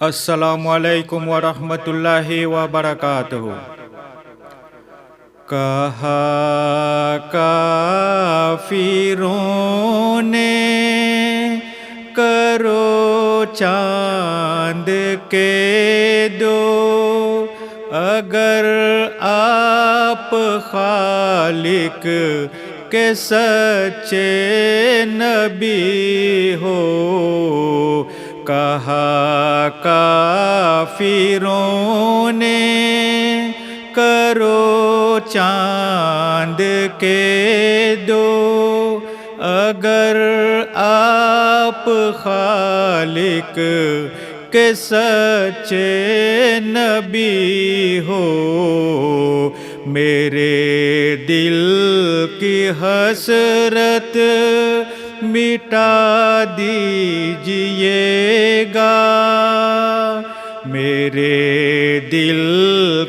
السلام علیکم ورحمۃ اللہ وبرکاتہ۔ کہا کافروں نے کرو چاند کے دو، اگر آپ خالق کے سچے نبی ہو۔ کہا کافروں نے کرو چاند کے دو، اگر آپ خالق کے سچے نبی ہو۔ میرے دل کی حسرت مٹا دیجئے گا، میرے دل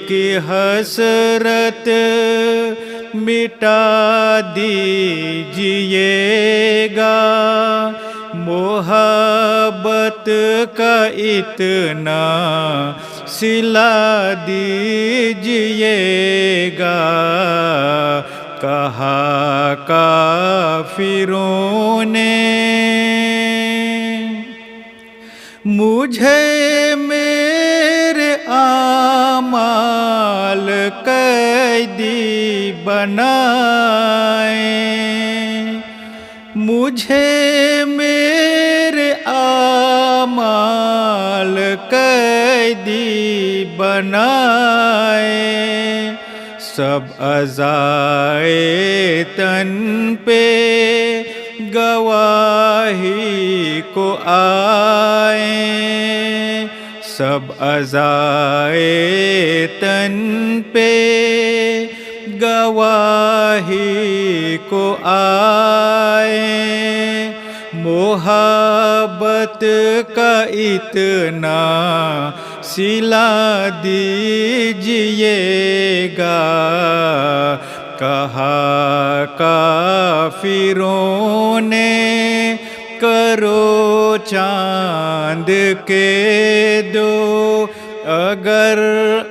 کی حسرت مٹا دیجئے گا، محبت کا اتنا سلا دیجئے گا۔ کہا کافروں نے مجھے میرے اعمال قیدی بنائیں، مجھے میرے اعمال قیدی بنائیں، سب اعضائے تن پہ گواہی کو آئیں، سب اعضائے تن پہ گواہی کو آئیں، محبت کا اتنا سلا دیجئے گا۔ کہا کافروں نے کرو چاند کے دو، اگر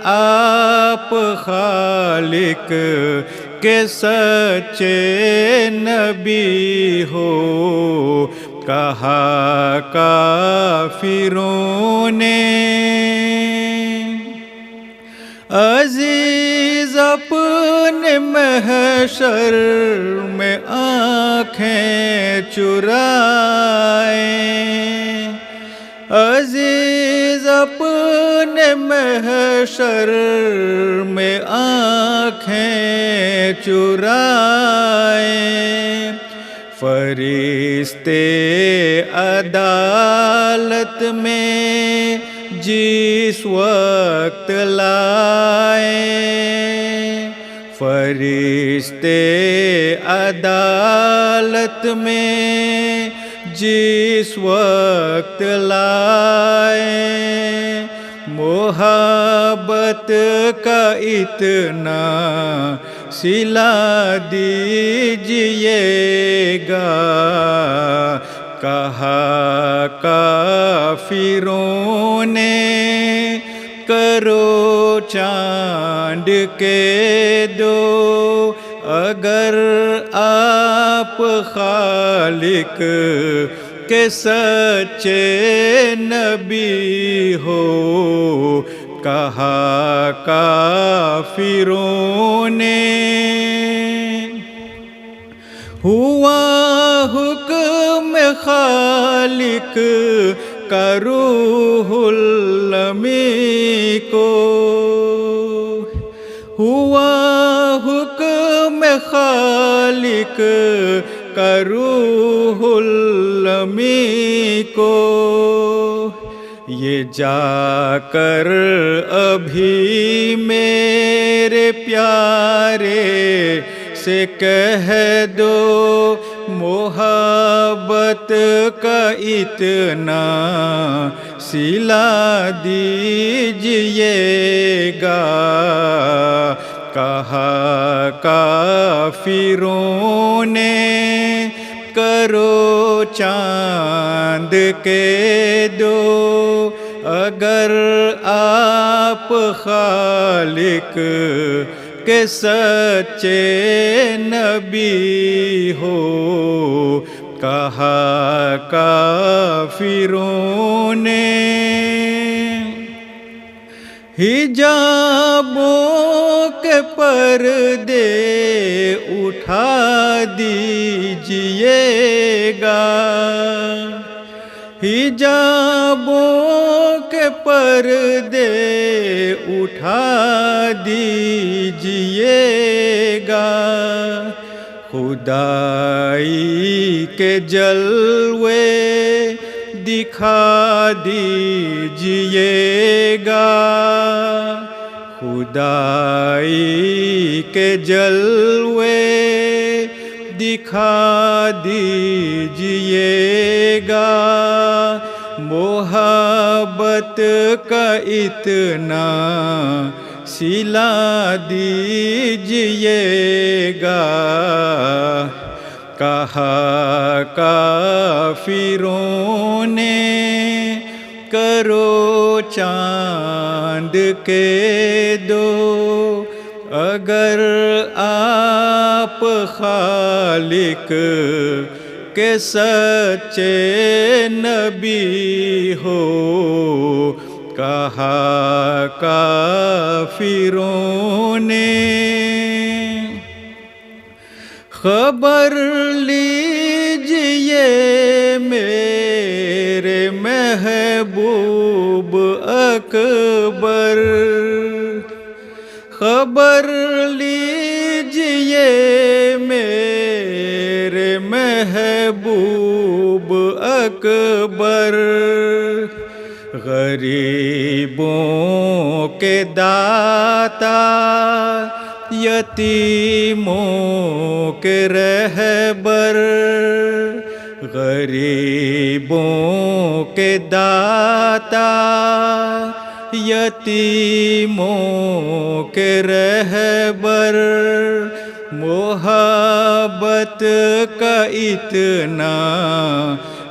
آپ خالق کے سچے نبی ہو۔ کہا کافروں نے عزیز اپنے محشر میں آنکھیں چرائیں، عزیز اپنے محشر میں آنکھیں چرائیں، فرشتے عدالت میں جس وقت لائیں، فرشتے عدالت میں جس وقت لائیں، محبت کا اتنا سلا دیجئے گا۔ کہا کافروں نے کرو چاند کے دو، اگر آپ خالق کے سچے نبی ہو۔ کہا کافروں نے ہوا حکم خالق کا روح الامیں کو، ہوا حکم خالق کا روح الامیں کو، یہ جا کر ابھی میرے پیارے سے کہہ دو، محبت کا اتنا سلا دیجئے گا۔ کہا کافروں نے کرو چاند کے دو، اگر آپ خالق کے سچے نبی ہو، کہا کافروں نے حجابوں کے پردے اٹھا دیجئے گا، حجابوں کے پردے اٹھا دیجئے گا، خدائی کے جلوے دکھا دیجئے گا، خدائی کے جلوے دکھا دیجئے گا، محبت کا اتنا سلا دیجئے گا، کہا کافروں نے کرو چاند کے دو، اگر آپ خالق کے سچے نبی ہو، کہا کافروں نے۔ خبر لیجئے میرے محبوب اکبر، خبر لیجئے میرے محبوب اکبر، غریبوں کے داتا، یتیموں کے رہبر، غریبوں کے داتا، یتیموں کے رہبر، محبت کا اتنا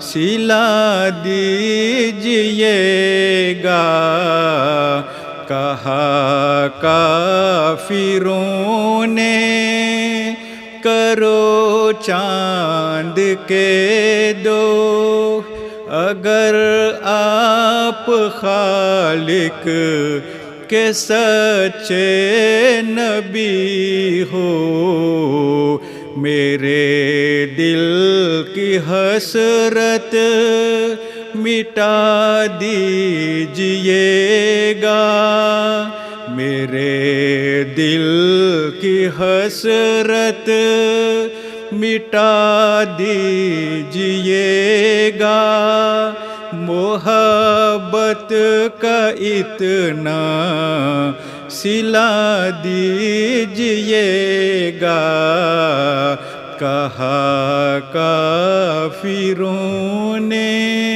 سلا دیجئے گا، کہا کافروں نے کرو چاند کے دو، اگر آپ خالق کے سچے نبی ہو، میرے دل کی حسرت مٹا دیجئے گا، میرے دل کی حسرت مٹا دیجئے گا، محبت کا اتنا سلا دیجئے گا، کہا کافروں نے۔